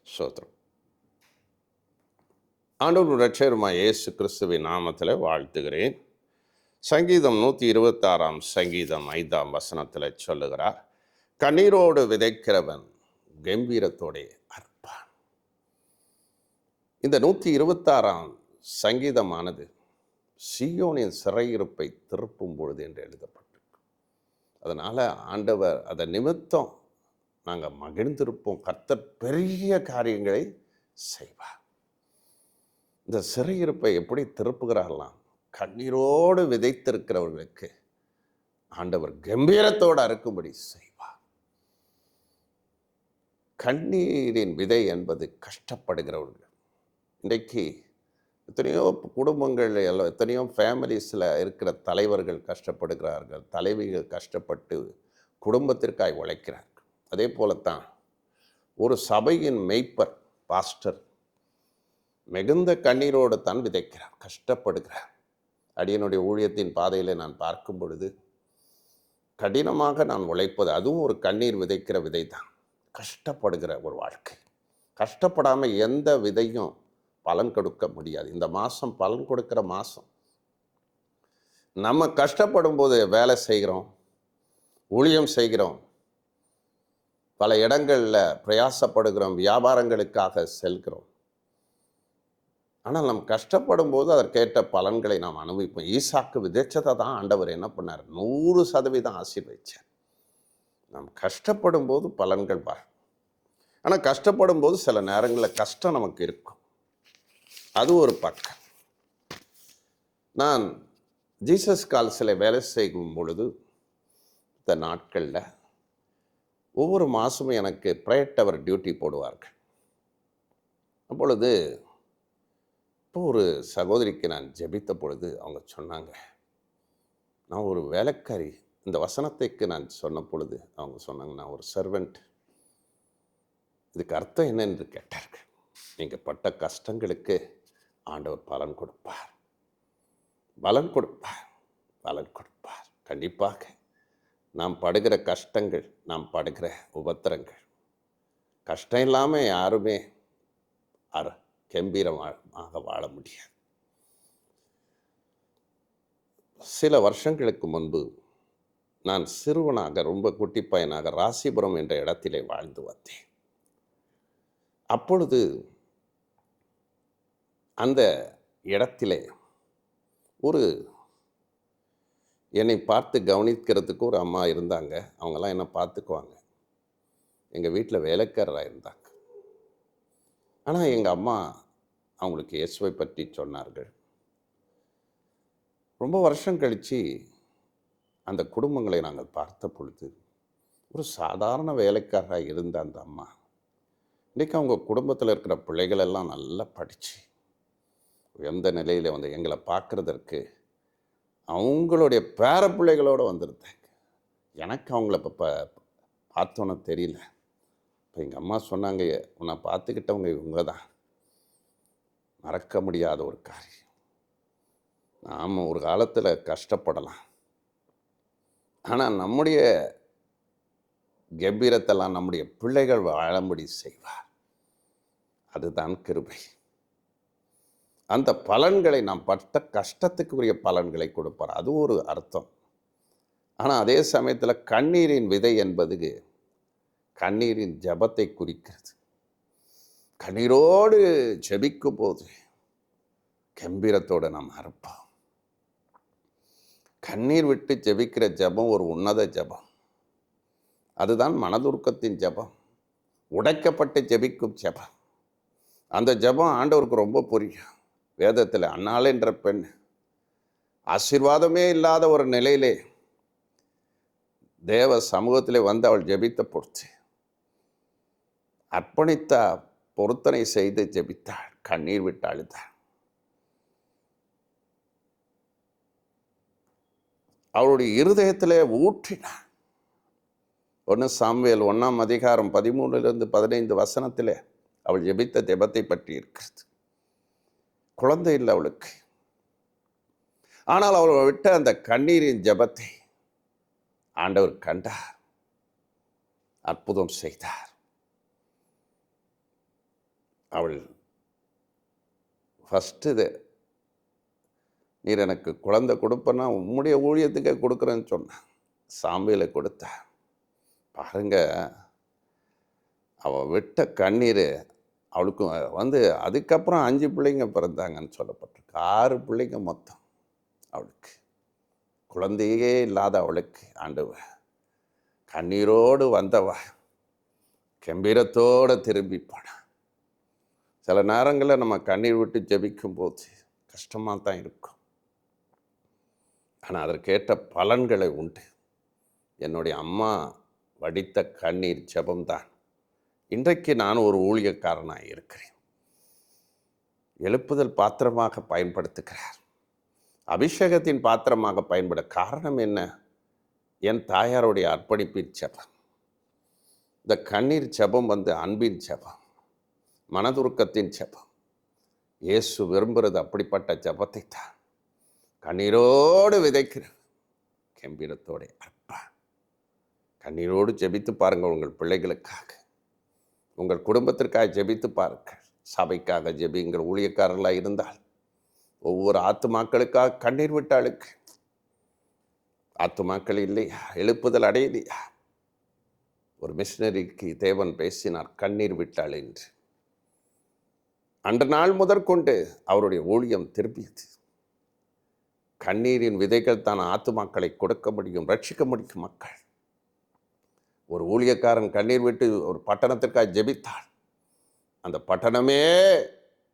ஸ்தோத்திரம். ஆண்டவருடைய இரட்சகருமாகிய இயேசு கிறிஸ்துவின் நாமத்தில் வாழ்த்துகிறேன். சங்கீதம் 126 சங்கீதம் 5 வசனத்தில் சொல்லுகிறார், கண்ணீரோடு விதைக்கிறவன் கம்பீரத்தோடே அறுப்பான். இந்த 126 சங்கீதமானது சீயோனின் சிறையிருப்பை திருப்பும் பொழுது என்று எழுதப்பட்டிருக்கு. அதனால் ஆண்டவர் அதை நிமித்தம் நாங்கள் மகிழ்ந்திருப்போம். கர்த்தர் பெரிய காரியங்களை செய்வார். இந்த சிறையிருப்பை எப்படி திருப்புகிறார்களாம்? கண்ணீரோடு விதைத்திருக்கிறவர்களுக்கு ஆண்டவர் கம்பீரத்தோடு அறுக்கும்படி செய்வார். கண்ணீரின் விதை என்பது கஷ்டப்படுகிறவர்கள். இன்றைக்கு எத்தனையோ குடும்பங்கள் எத்தனையோ ஃபேமிலிஸில் இருக்கிற தலைவர்கள் கஷ்டப்படுகிறார்கள், தலைவிகள் கஷ்டப்பட்டு குடும்பத்திற்காய் உழைக்கிறார்கள். அதே போலத்தான் ஒரு சபையின் மெய்ப்பர் பாஸ்டர் மிகுந்த கண்ணீரோடு தான் விதைக்கிறார், கஷ்டப்படுகிறார். அடியனுடைய ஊழியத்தின் பாதையில் நான் பார்க்கும் பொழுது கடினமாக நான் உழைப்பது அதுவும் ஒரு கண்ணீர் விதைக்கிற விதை தான். கஷ்டப்படுகிற ஒரு வாழ்க்கை. கஷ்டப்படாமல் எந்த விதையும் பலன் கொடுக்க முடியாது. இந்த மாதம் பலன் கொடுக்கிற மாதம். நம்ம கஷ்டப்படும் போது வேலை செய்கிறோம், ஊழியம் செய்கிறோம், பல இடங்களில் பிரயாசப்படுகிறோம், வியாபாரங்களுக்காக செல்கிறோம். ஆனால் நம்ம கஷ்டப்படும் போது அதற்கேற்ற பலன்களை நாம் அனுபவிப்போம். ஈசாக்கு விதைச்சதை தான் ஆண்டவர் என்ன பண்ணார்? 100% ஆசீர்வதிச்சார். நாம் கஷ்டப்படும் போது பலன்கள் வரும். ஆனால் கஷ்டப்படும் போது சில நேரங்களில் கஷ்டம் நமக்கு இருக்கும். அது ஒரு பக்கம். நான் ஜீசஸ் கால்ஸில் வேலை செய்யும் பொழுது இந்த நாட்களில் ஒவ்வொரு மாதமும் எனக்கு ப்ரேயர் டவர் டியூட்டி போடுவார்கள். அப்பொழுது இப்போ ஒரு சகோதரிக்கு நான் ஜெபித்த பொழுது அவங்க சொன்னாங்க, நான் ஒரு வேலைக்காரி. இந்த வசனத்தைக்கு நான் சொன்ன பொழுது அவங்க சொன்னாங்க, நான் ஒரு சர்வெண்ட். இதுக்கு அர்த்தம் என்ன என்று கேட்டார்கள். நீங்கள் பட்ட கஷ்டங்களுக்கு ஆண்டவர் பலன் கொடுப்பார், பலன் கொடுப்பார், பலன் கொடுப்பார். கண்டிப்பாக நாம் படுகிற கஷ்டங்கள், நாம் படுகிற உபத்திரங்கள், கஷ்டம் இல்லாமல் யாருமே கம்பீரமாக வாழ முடியாது. சில வருஷங்களுக்கு முன்பு நான் சிறுவனாக, ரொம்ப குட்டி பையனாக ராசிபுரம் என்ற இடத்திலே வாழ்ந்து வந்தேன். அப்பொழுது அந்த இடத்திலே ஒரு என்னை பார்த்து கவனிக்கிறதுக்கு ஒரு அம்மா இருந்தாங்க. அவங்கெல்லாம் என்னை பார்த்துக்குவாங்க. எங்கள் வீட்டில் வேலைக்காரராக இருந்தாங்க. ஆனால் எங்கள் அம்மா அவங்களுக்கு இயேசுவை பற்றி சொன்னார்கள். ரொம்ப வருஷம் கழித்து அந்த குடும்பங்களை நாங்கள் பார்த்த பொழுது ஒரு சாதாரண வேலைக்காரராக இருந்த அந்த அம்மா இன்றைக்கி அவங்க குடும்பத்தில் இருக்கிற பிள்ளைகளெல்லாம் நல்லா படித்து எந்த நிலையில் வந்து எங்களை பார்க்குறதற்கு அவங்களுடைய பேர பிள்ளைகளோடு வந்திருந்தாங்க. எனக்கு அவங்கள இப்போ பார்த்தோன்னு தெரியல. இப்போ எங்கள் அம்மா சொன்னாங்க, உன்னை பார்த்துக்கிட்டவங்க இவங்க தான். மறக்க முடியாத ஒரு காரியம். நாம் ஒரு காலத்தில் கஷ்டப்படலாம், ஆனால் நம்முடைய கம்பீரத்தெல்லாம் நம்முடைய பிள்ளைகள் வாழும்படி செய்வார். அதுதான் கிருபை. அந்த பலன்களை நாம் பட்ட கஷ்டத்துக்குரிய பலன்களை கொடுப்பார். அது ஒரு அர்த்தம். ஆனால் அதே சமயத்தில் கண்ணீரின் விதை என்பது கண்ணீரின் ஜபத்தை குறிக்கிறது. கண்ணீரோடு ஜெபிக்கும் போது கம்பீரத்தோடு நாம் அறுப்போம். கண்ணீர் விட்டு ஜெபிக்கிற ஜபம் ஒரு உன்னத ஜபம். அதுதான் மனதுருக்கத்தின் ஜபம், உடைக்கப்பட்டு ஜெபிக்கும் ஜபம். அந்த ஜபம் ஆண்டவருக்கு ரொம்ப புரியும். வேதத்தில் அன்னாள் என்ற பெண் ஆசீர்வாதமே இல்லாத ஒரு நிலையிலே தேவ சமூகத்திலே வந்து அவள் ஜெபித்த பொறுத்து அர்ப்பணித்த பொருத்தனை செய்து ஜெபித்தாள், கண்ணீர் விட்டு அழுதாள். அவளுடைய இருதயத்திலே ஊற்றினாள். 1 சாமுவேல் 1:13-15 அவள் ஜெபித்த ஜெபத்தை பற்றி இருக்கிறது. குழந்தை இல்லை அவளுக்கு. ஆனால் அவள் விட்ட அந்த கண்ணீரின் ஜெபத்தை ஆண்டவர் கண்டார், அற்புதம் செய்தார். அவள் ஃபஸ்ட்டு நீர் எனக்கு குழந்தை கொடுப்பேன்னா உம்முடைய ஊழியத்துக்கே கொடுக்குறேன்னு சொன்னான். சாம்பியில் கொடுத்த பாருங்க, அவள் விட்ட கண்ணீர் அவளுக்கு அதுக்கப்புறம் 5 பிள்ளைங்க பிறந்தாங்கன்னு சொல்லப்பட்டிருக்கு. 6 பிள்ளைங்க மொத்தம் அவளுக்கு. குழந்தையே இல்லாத அவளுக்கு ஆண்டவர் கண்ணீரோடு வந்தவ கம்பீரத்தோடு திரும்பி போனான். சில நேரங்களில் நம்ம கண்ணீர் விட்டு ஜெபிக்கும் போது கஷ்டமாக தான் இருக்கும். ஆனால் அதற்கேற்ற பலன்களை உண்டு. என்னுடைய அம்மா வடித்த கண்ணீர் ஜெபம்தான் இன்றைக்கு நான் ஒரு ஊழியக்காரனாக இருக்கிறேன். எழுப்புதல் பாத்திரமாக பயன்படுத்துகிறார், அபிஷேகத்தின் பாத்திரமாக பயன்பட. காரணம் என்ன? என் தாயாருடைய அர்ப்பணிப்பின் ஜெபம். இந்த கண்ணீர் ஜெபம் அன்பின் ஜெபம், மனதுருக்கத்தின் ஜெபம். இயேசு விரும்புகிறது அப்படிப்பட்ட ஜெபத்தை தான். கண்ணீரோடு விதைக்கிற கம்பீரத்தோட அற்பா. கண்ணீரோடு ஜெபித்து பாருங்கள். உங்கள் பிள்ளைகளுக்காக, உங்கள் குடும்பத்திற்காக ஜெபித்து பாருங்கள். சபைக்காக ஜெபிங்கள். ஊழியக்காரர்களாக இருந்தால் ஒவ்வொரு ஆத்துமாக்களுக்காக கண்ணீர் விட்டாளுக்கு. ஆத்துமாக்கள் இல்லையா, எழுப்புதல் அடையலையா? ஒரு மிஷினரிக்கு தேவன் பேசினார், கண்ணீர் விட்டாள் என்று. அன்று நாள் முதற்கொண்டு அவருடைய ஊழியம் திரும்பியது. கண்ணீரின் விதைகள் தான் ஆத்துமாக்களை கொடுக்க முடியும், ரட்சிக்க முடியும் மக்கள். ஒரு ஊழியக்காரன் கண்ணீர் விட்டு ஒரு பட்டணத்திற்காக ஜெபித்தாள், அந்த பட்டணமே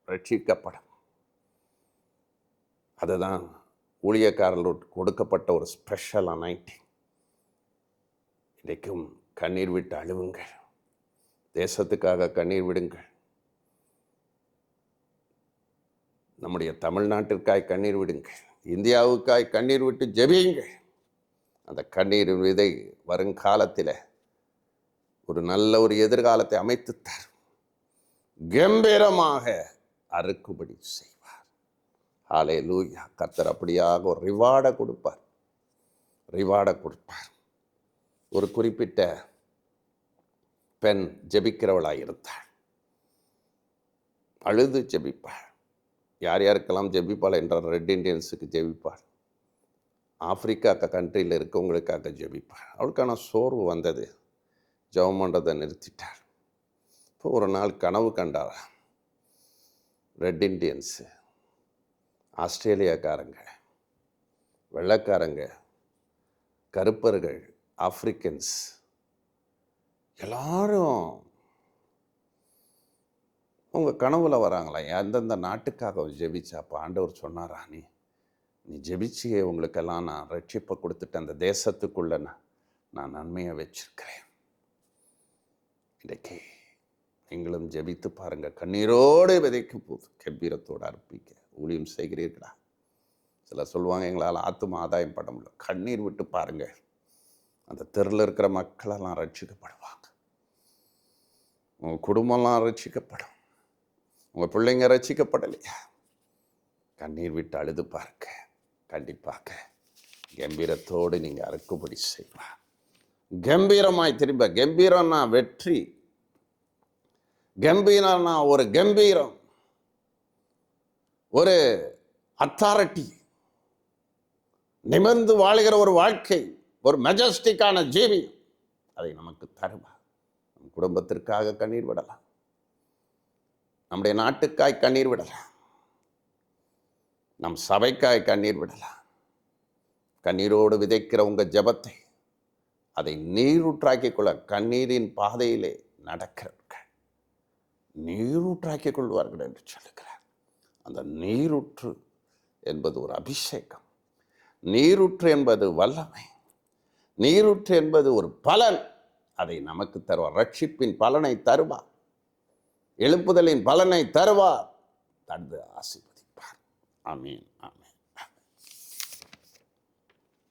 ரட்சிக்கப்படும். அதுதான் ஊழியக்காரர்களுக்கு கொடுக்கப்பட்ட ஒரு ஸ்பெஷல் அனாயிண்டிங். இன்றைக்கும் கண்ணீர் விட்டு அழுவுங்கள். தேசத்துக்காக கண்ணீர் விடுங்கள். நம்முடைய தமிழ்நாட்டிற்காய் கண்ணீர் விடுங்கள். இந்தியாவுக்காய் கண்ணீர் விட்டு ஜெபியுங்கள். அந்த கண்ணீரின் விதை வருங்காலத்தில் ஒரு நல்ல ஒரு எதிர்காலத்தை அமைத்து தரும். கம்பீரமாக அறுக்கும்படி செய்வார். ஹல்லேலூயா. கர்த்தர் அப்படியாக ஒரு ரிவார்டை கொடுப்பார். ஒரு குறிப்பிட்ட பெண் ஜெபிக்கிறவளாக இருந்தாள். அழுது ஜெபிப்பாள். யார் யாருக்கெல்லாம் ஜெபிப்பாள் என்றால், ரெட் இண்டியன்ஸுக்கு ஜெபிப்பாள், ஆப்பிரிக்கா கண்ட்ரியில் இருக்கவங்களுக்காக ஜெபிப்பாள். அவளுக்கான சோர்வு வந்தது, ஜெபம் பண்ணுறதை நிறுத்திட்டாள். இப்போ ஒரு நாள் கனவு கண்டாள். ரெட் இண்டியன்ஸு, ஆஸ்திரேலியாக்காரங்க, வெள்ளைக்காரங்க, கருப்பர்கள், ஆப்பிரிக்கன்ஸ் எல்லாரும் உங்கள் கனவுல வராங்களா? எந்தெந்த நாட்டுக்காக ஜெபிச்சாப்பா? ஆண்டவர் சொன்னாரா, நீ ஜெபிச்சியே, உங்களுக்கெல்லாம் நான் ரட்சிப்பை கொடுத்துட்டு அந்த தேசத்துக்குள்ளே நான் நன்மையை வச்சிருக்கிறேன். இன்றைக்கு நீங்களும் ஜெபித்து பாருங்கள். கண்ணீரோடு விதைக்கும் போது கம்பீரத்தோடு அர்ப்பிக்க ஊழியம் செய்கிறீர்களா? சிலர் சொல்லுவாங்க, எங்களால் ஆத்தும ஆதாயம் பட முடியல. கண்ணீர் விட்டு பாருங்கள். அந்த தெருவில் இருக்கிற மக்களெல்லாம் ரட்சிக்கப்படுவாங்க. உங்கள் குடும்பம்லாம் ரட்சிக்கப்படும். உங்கள் பிள்ளைங்க ரட்சிக்கப்படலையா? கண்ணீர் விட்டு அழுது பார்க்க கண்டிப்பாக கம்பீரத்தோடு நீங்கள் அறுக்கும்படி செய்வார். கம்பீரமாய் திரும்ப. கம்பீரம்னா வெற்றி, கம்பீரம்னா ஒரு கம்பீரம், ஒரு அத்தாரிட்டி, நிமிர்ந்து வாழ்கிற ஒரு வாழ்க்கை, ஒரு மெஜஸ்டிக்கான ஜீவியம், அதை நமக்கு தருவார். நம் குடும்பத்திற்காக கண்ணீர் விடலாம், நம்முடைய நாட்டுக்காய் கண்ணீர் விடலாம், நம் சபைக்காய் கண்ணீர் விடலாம். கண்ணீரோடு விதைக்கிற உங்கள் ஜெபத்தை அதை நீரூற்றாக்கிக் கொள்ள, கண்ணீரின் பாதையிலே நடக்கிறவர்கள் நீரூற்றாக்கிக் கொள்வார்கள் என்று சொல்லுகிறார். அந்த நீரூற்று என்பது ஒரு அபிஷேகம், நீரூற்று என்பது வல்லமை, நீரூற்று என்பது ஒரு பலன். அதை நமக்கு தருவார். ரட்சிப்பின் பலனை தருவார், எழுப்புதலின் பலனை தருவார், தந்து ஆசீர்வதிப்பார். ஆமீன், ஆமீன்.